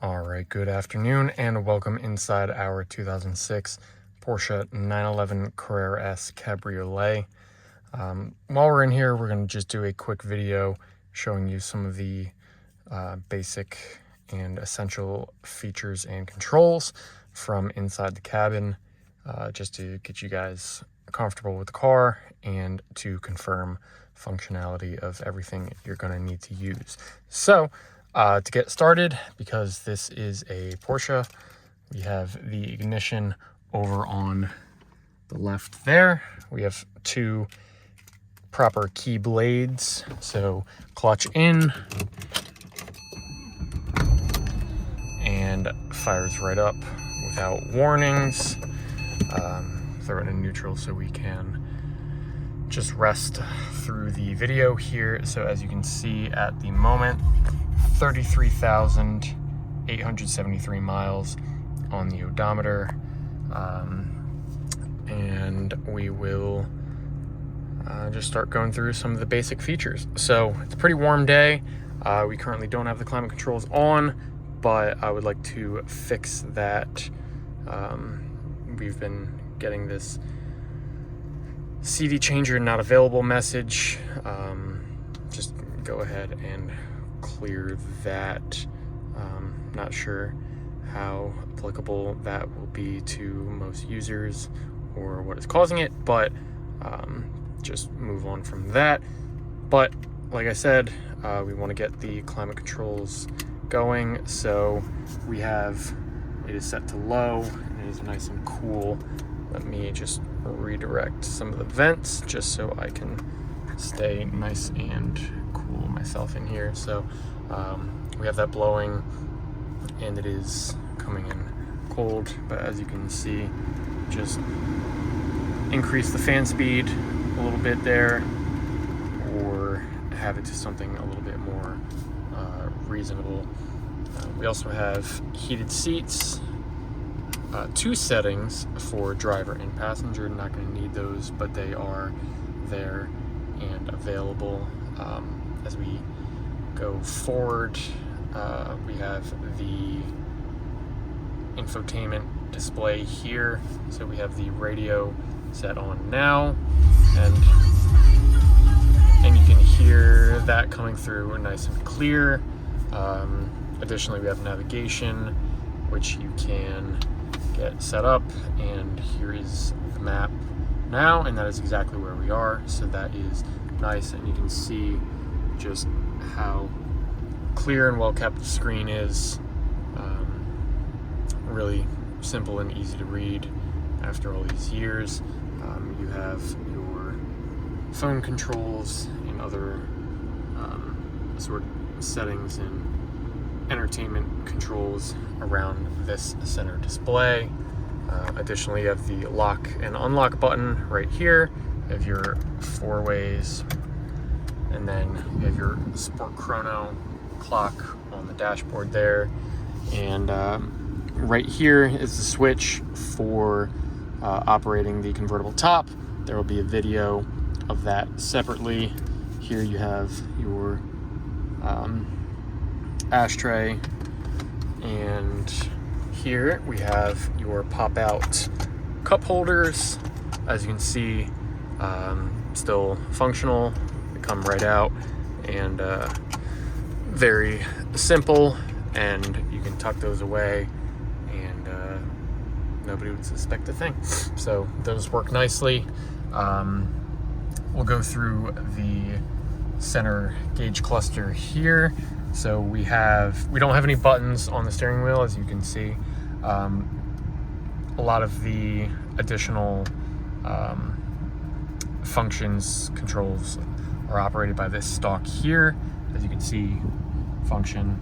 All right, good afternoon and welcome inside our 2006 Porsche 911 Carrera S Cabriolet. While we're in here, we're going to just do a quick video showing you some of the basic and essential features and controls from inside the cabin, just to get you guys comfortable with the car and to confirm functionality of everything you're going to need to use. So to get started, because this is a Porsche, we have the ignition over on the left there. We have two proper key blades, so clutch in and fires right up without warnings. Throw it in neutral so we can just rest through the video here. So as you can see at the moment, 33,873 miles on the odometer, and we will just start going through some of the basic features. So it's a pretty warm day. We currently don't have the climate controls on, but I would like to fix that. We've been getting this CD changer not available message. Just go ahead and clear that. Not sure how applicable that will be to most users or what is causing it, but just move on from that. But like I said, we want to get the climate controls going, so we have it is set to low and it is nice and cool. Let me just redirect some of the vents just so I can stay nice and cool myself in here. So we have that blowing and it is coming in cold, but as you can see, just increase the fan speed a little bit there or have it to something a little bit more reasonable. We also have heated seats, two settings for driver and passenger. Not going to need those, but they are there and available. As we go forward, we have the infotainment display here. So we have the radio set on now, and you can hear that coming through nice and clear. Additionally, we have navigation, which you can get set up, and here is the map now, and that is exactly where we are. So that is nice, and you can see just how clear and well kept the screen is. Really simple and easy to read after all these years. You have your phone controls and other sort of settings and entertainment controls around this center display. Additionally, you have the lock and unlock button right here. You have your 4 ways, and then you have your sport chrono clock on the dashboard there. And right here is the switch for operating the convertible top. There will be a video of that separately. Here you have your ashtray, and here we have your pop-out cup holders. As you can see, still functional. They come right out, and very simple, and you can tuck those away and nobody would suspect a thing. So those work nicely. We'll go through the center gauge cluster here. So we don't have any buttons on the steering wheel, as you can see. A lot of the additional functions, controls are operated by this stalk here, as you can see, function.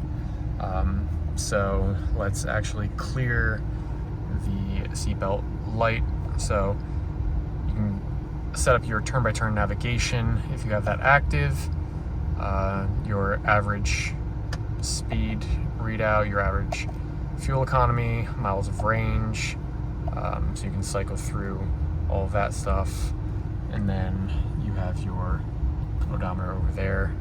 So let's actually clear the seatbelt light. So you can set up your turn-by-turn navigation if you have that active, your average speed readout, your average fuel economy, miles of range, so you can cycle through all of that stuff. And then you have your odometer over there.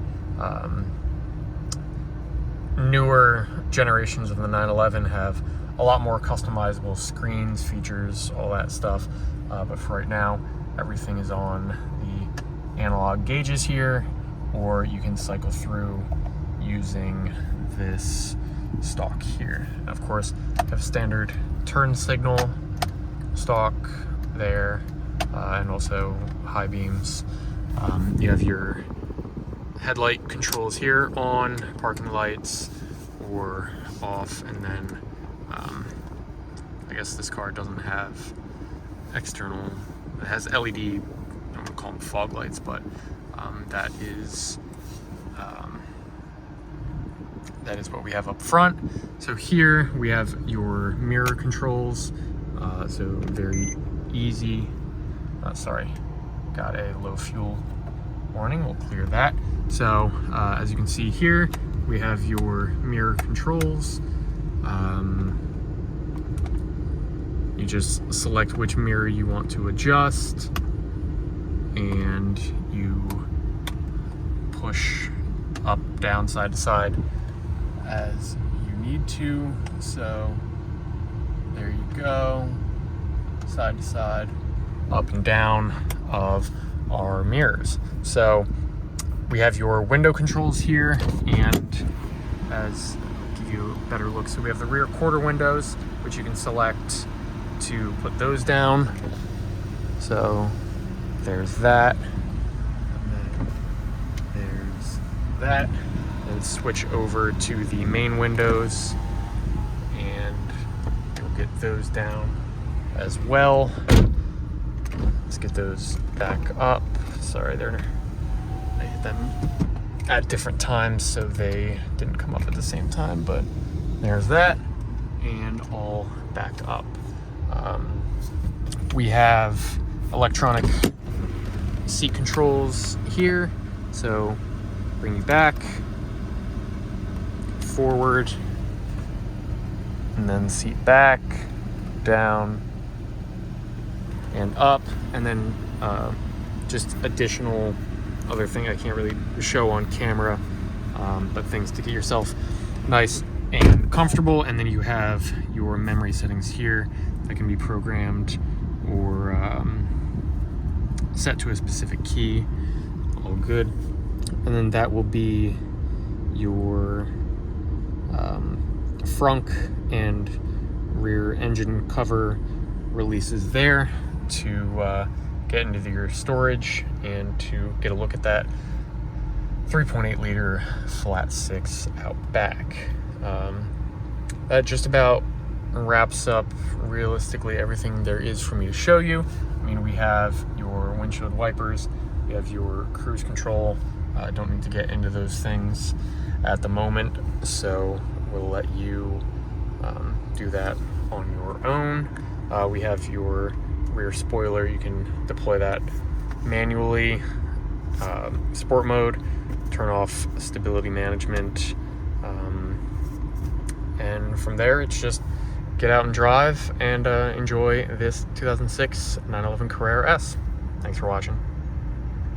newer generations of the 911 have a lot more customizable screens, features, all that stuff. But for right now, everything is on the analog gauges here, or you can cycle through using this stalk here. And of course, you have standard turn signal stalk there, and also high beams. You have your headlight controls here, on, parking lights, or off, and then I guess this car doesn't have external, it has LED, I'm gonna call them fog lights, but that is what we have up front. So here we have your mirror controls, so very easy. Sorry, got a low fuel warning, we'll clear that. So as you can see here, we have your mirror controls. You just select which mirror you want to adjust, and you push up, down, side to side as you need to. So there you go, side to side, up and down of our mirrors. So we have your window controls here, and as I'll give you a better look, so we have the rear quarter windows, which you can select to put those down. So there's that, and then there's that, and switch over to the main windows, and you'll get those down as well. Let's get those back up. Sorry, I hit them at different times, so they didn't come up at the same time, but there's that, and all back up. We have electronic seat controls here, so bring you back, forward, and then seat back, down, and up, and then just additional other thing I can't really show on camera, but things to get yourself nice and comfortable. And then you have your memory settings here that can be programmed or set to a specific key. All good. And then that will be your frunk and rear engine cover releases there to get into your storage and to get a look at that 3.8 liter flat six out back. That just about wraps up realistically everything there is for me to show you. I mean, we have your windshield wipers, we have your cruise control. I don't need to get into those things at the moment, so we'll let you do that on your own. We have your rear spoiler, you can deploy that manually, sport mode, turn off stability management, and from there it's just get out and drive and enjoy this 2006 911 Carrera S. Thanks for watching.